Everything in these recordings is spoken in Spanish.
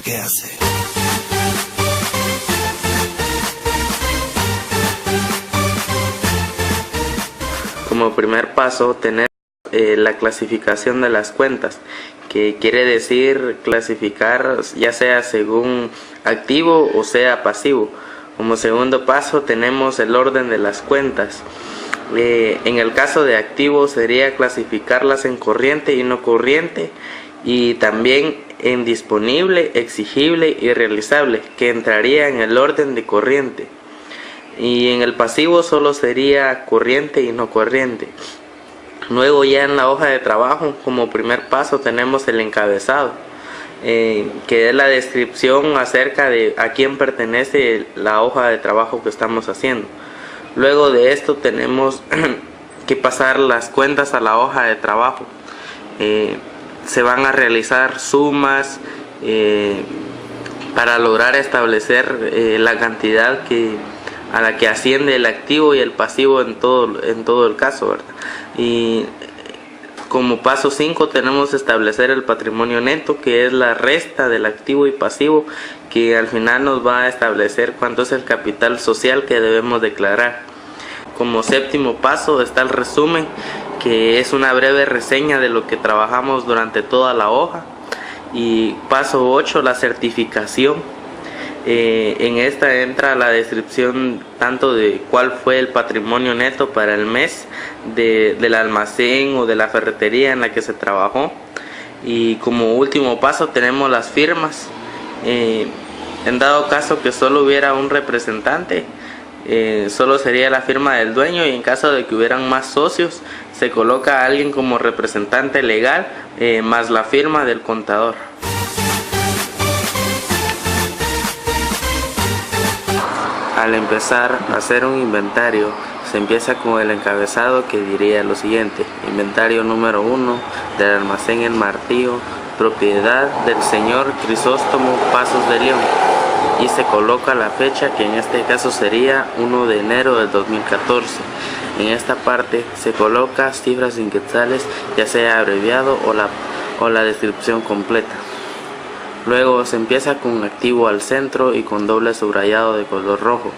¿qué hace? Como primer paso tenemos la clasificación de las cuentas, que quiere decir clasificar ya sea según activo o sea pasivo. Como segundo paso tenemos el orden de las cuentas. En el caso de activo sería clasificarlas en corriente y no corriente, y también en disponible, exigible y realizable, que entraría en el orden de corriente. Y en el pasivo solo sería corriente y no corriente. Luego ya en la hoja de trabajo, como primer paso, tenemos el encabezado, que es la descripción acerca de a quién pertenece la hoja de trabajo que estamos haciendo. Luego de esto tenemos que pasar las cuentas a la hoja de trabajo. Se van a realizar sumas para lograr establecer la cantidad a la que asciende el activo y el pasivo en todo el caso, ¿verdad? Y como paso 5 tenemos establecer el patrimonio neto, que es la resta del activo y pasivo, que al final nos va a establecer cuánto es el capital social que debemos declarar. Como séptimo paso está el resumen, que es una breve reseña de lo que trabajamos durante toda la hoja. Y paso 8, la certificación. En esta entra la descripción tanto de cuál fue el patrimonio neto para el mes del almacén o de la ferretería en la que se trabajó. Y como último paso tenemos las firmas. En dado caso que solo hubiera un representante, solo sería la firma del dueño, y en caso de que hubieran más socios se coloca a alguien como representante legal más la firma del contador. Al empezar a hacer un inventario, se empieza con el encabezado, que diría lo siguiente: inventario número 1 del almacén El Martillo, propiedad del señor Crisóstomo Pasos de León, y se coloca la fecha, que en este caso sería 1 de enero del 2014. En esta parte se coloca cifras en quetzales, ya sea abreviado o la descripción completa. Luego se empieza con activo al centro y con doble subrayado de color rojo.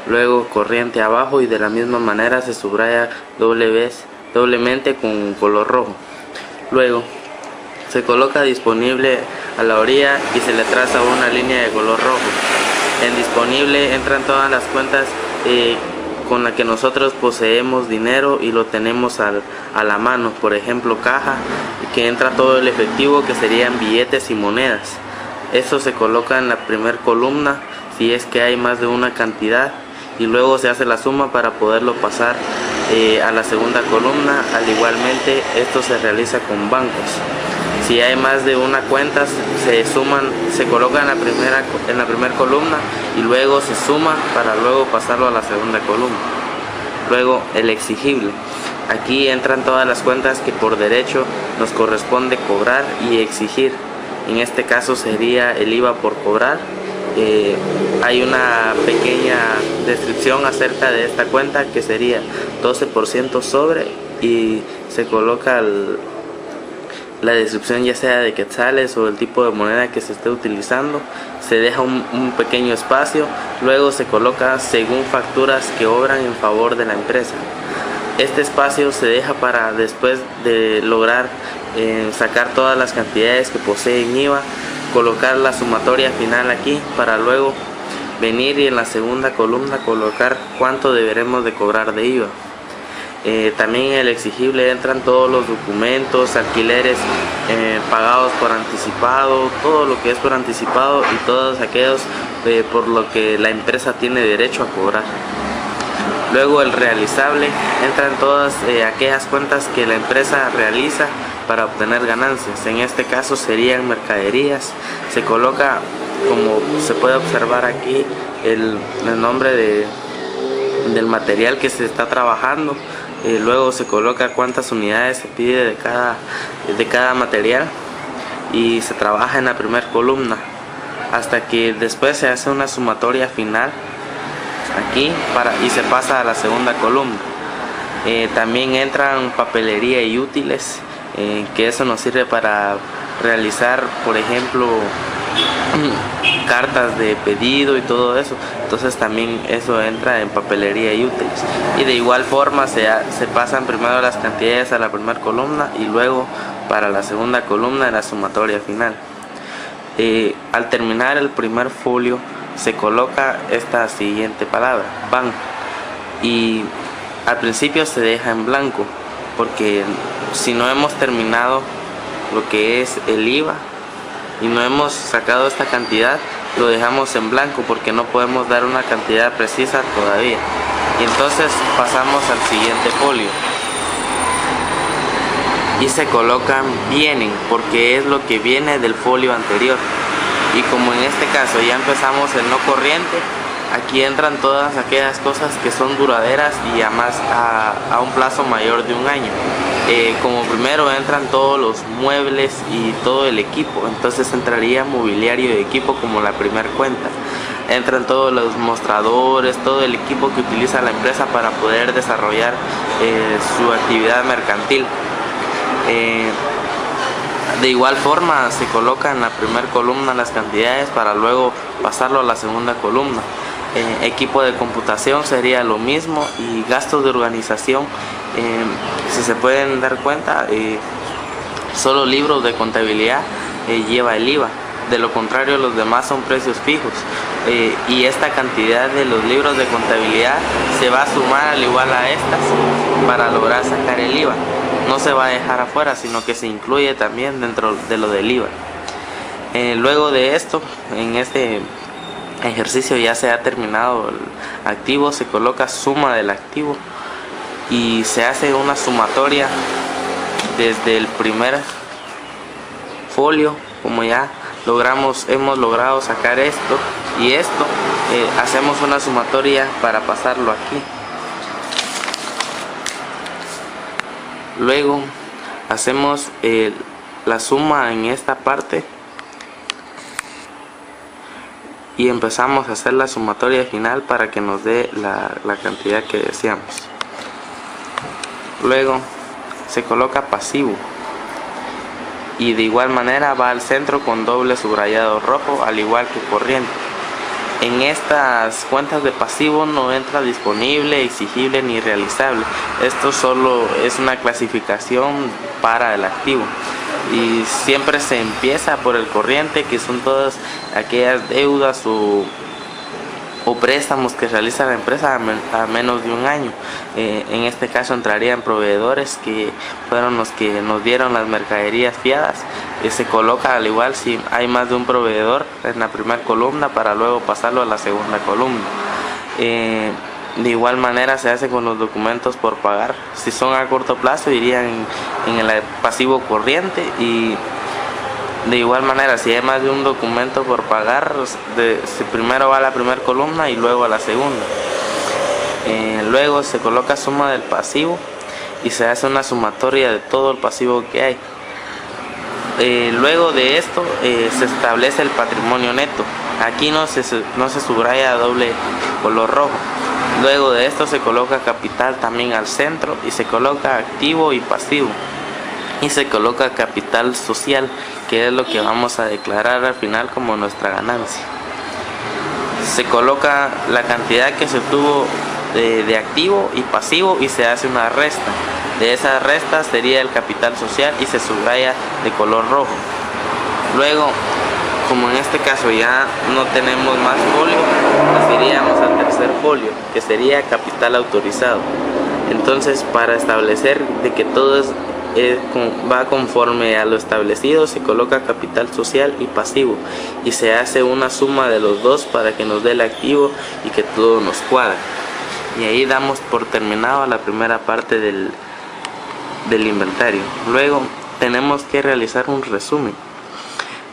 Luego corriente abajo, y de la misma manera se subraya doblemente con color rojo. Luego se coloca disponible a la orilla y se le traza una línea de color rojo. En disponible entran todas las cuentas con las que nosotros poseemos dinero y lo tenemos a la mano. Por ejemplo, caja, que entra todo el efectivo, que serían billetes y monedas. Eso se coloca en la primera columna si es que hay más de una cantidad, y luego se hace la suma para poderlo pasar a la segunda columna. Al igualmente esto se realiza con bancos. Si hay más de una cuenta, se coloca en la primera columna y luego se suma para luego pasarlo a la segunda columna. Luego el exigible. Aquí entran todas las cuentas que por derecho nos corresponde cobrar y exigir. En este caso sería el IVA por cobrar. Hay una pequeña descripción acerca de esta cuenta, que sería 12% sobre, y se coloca la descripción ya sea de quetzales o el tipo de moneda que se esté utilizando. Se deja un pequeño espacio, luego se coloca según facturas que obran en favor de la empresa. Este espacio se deja para después de lograr sacar todas las cantidades que poseen IVA, colocar la sumatoria final aquí, para luego venir y en la segunda columna colocar cuánto deberemos de cobrar de IVA. También en el exigible entran todos los documentos, alquileres pagados por anticipado, todo lo que es por anticipado y todos aquellos por lo que la empresa tiene derecho a cobrar. Luego el realizable, entran todas aquellas cuentas que la empresa realiza para obtener ganancias. En este caso serían mercaderías. Se coloca, como se puede observar aquí, el nombre del material que se está trabajando. Luego se coloca cuántas unidades se pide de cada material, y se trabaja en la primera columna hasta que después se hace una sumatoria final aquí y se pasa a la segunda columna. También entran papelería y útiles, que eso nos sirve para realizar, por ejemplo, cartas de pedido y todo eso. Entonces también eso entra en papelería y útiles. Y de igual forma se pasan primero las cantidades a la primera columna y luego para la segunda columna en la sumatoria final. Al terminar el primer folio se coloca esta siguiente palabra, van, y al principio se deja en blanco porque si no hemos terminado lo que es el IVA y no hemos sacado esta cantidad, lo dejamos en blanco porque no podemos dar una cantidad precisa todavía. Y entonces pasamos al siguiente folio y se colocan vienen porque es lo que viene del folio anterior. Y como en este caso ya empezamos el no corriente, aquí entran todas aquellas cosas que son duraderas y además a un plazo mayor de un año. Como primero entran todos los muebles y todo el equipo, entonces entraría mobiliario y equipo como la primera cuenta. Entran todos los mostradores, todo el equipo que utiliza la empresa para poder desarrollar su actividad mercantil. De igual forma se coloca en la primera columna las cantidades para luego pasarlo a la segunda columna. Equipo de computación sería lo mismo, y gastos de organización, si se pueden dar cuenta, solo libros de contabilidad lleva el IVA. De lo contrario, los demás son precios fijos, y esta cantidad de los libros de contabilidad se va a sumar al igual a estas para lograr sacar el IVA. No se va a dejar afuera, sino que se incluye también dentro de lo del IVA. Luego de esto, en este ejercicio ya se ha terminado el activo, se coloca suma del activo y se hace una sumatoria desde el primer folio. Como ya hemos logrado sacar esto y esto, hacemos una sumatoria para pasarlo aquí. Luego hacemos la suma en esta parte y empezamos a hacer la sumatoria final para que nos dé la cantidad que deseamos. Luego se coloca pasivo y de igual manera va al centro con doble subrayado rojo, al igual que corriente. En estas cuentas de pasivo no entra disponible, exigible ni realizable. Esto solo es una clasificación para el activo. Y siempre se empieza por el corriente, que son todas aquellas deudas o préstamos que realiza la empresa a menos de un año. En este caso entrarían proveedores que fueron los que nos dieron las mercaderías fiadas. Se coloca al igual si hay más de un proveedor en la primera columna para luego pasarlo a la segunda columna. De igual manera se hace con los documentos por pagar. Si son a corto plazo irían en el pasivo corriente, y de igual manera si hay más de un documento por pagar, primero va a la primera columna y luego a la segunda. Luego se coloca suma del pasivo y se hace una sumatoria de todo el pasivo que hay. Luego de esto se establece el patrimonio neto. Aquí no se subraya doble color rojo. Luego de esto se coloca capital también al centro y se coloca activo y pasivo. Y se coloca capital social, que es lo que vamos a declarar al final como nuestra ganancia. Se coloca la cantidad que se obtuvo de activo y pasivo y se hace una resta. De esa resta sería el capital social y se subraya de color rojo. Luego, como en este caso ya no tenemos más folio, nos iríamos al tercer folio, que sería capital autorizado. Entonces, para establecer de que todo va conforme a lo establecido, se coloca capital social y pasivo y se hace una suma de los dos para que nos dé el activo y que todo nos cuadre. Y ahí damos por terminado la primera parte del inventario. Luego tenemos que realizar un resumen.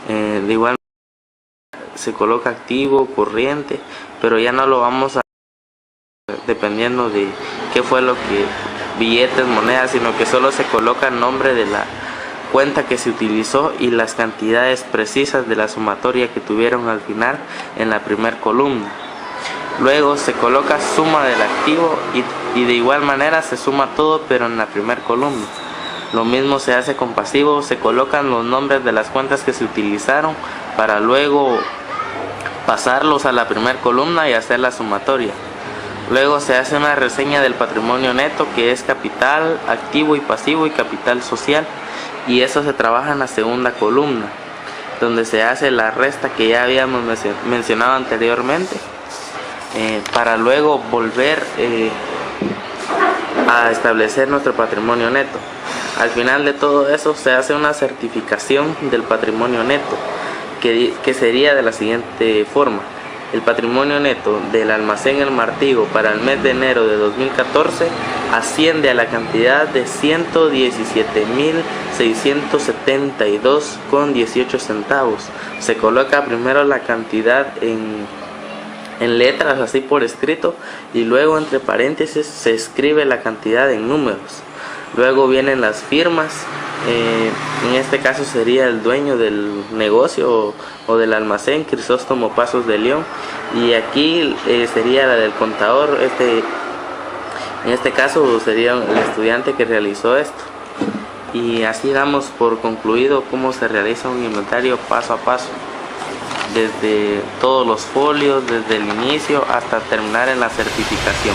De igual se coloca activo, corriente, pero ya no lo vamos a dependiendo de qué fue lo que billetes, monedas, sino que solo se coloca el nombre de la cuenta que se utilizó y las cantidades precisas de la sumatoria que tuvieron al final en la primera columna. Luego se coloca suma del activo y de igual manera se suma todo, pero en la primera columna. Lo mismo se hace con pasivo, se colocan los nombres de las cuentas que se utilizaron para luego pasarlos a la primera columna y hacer la sumatoria. Luego se hace una reseña del patrimonio neto, que es capital activo y pasivo y capital social, y eso se trabaja en la segunda columna, donde se hace la resta que ya habíamos mencionado anteriormente, para luego volver a establecer nuestro patrimonio neto. Al final de todo eso se hace una certificación del patrimonio neto, que sería de la siguiente forma: el patrimonio neto del almacén El Martillo para el mes de enero de 2014 asciende a la cantidad de 117.672,18 centavos. Se coloca primero la cantidad en letras, así por escrito, y luego entre paréntesis se escribe la cantidad en números. Luego vienen las firmas. En este caso sería el dueño del negocio o del almacén, Crisóstomo Pasos de León, y aquí sería la del contador. En este caso sería el estudiante que realizó esto. Y así damos por concluido cómo se realiza un inventario paso a paso, desde todos los folios, desde el inicio hasta terminar en la certificación.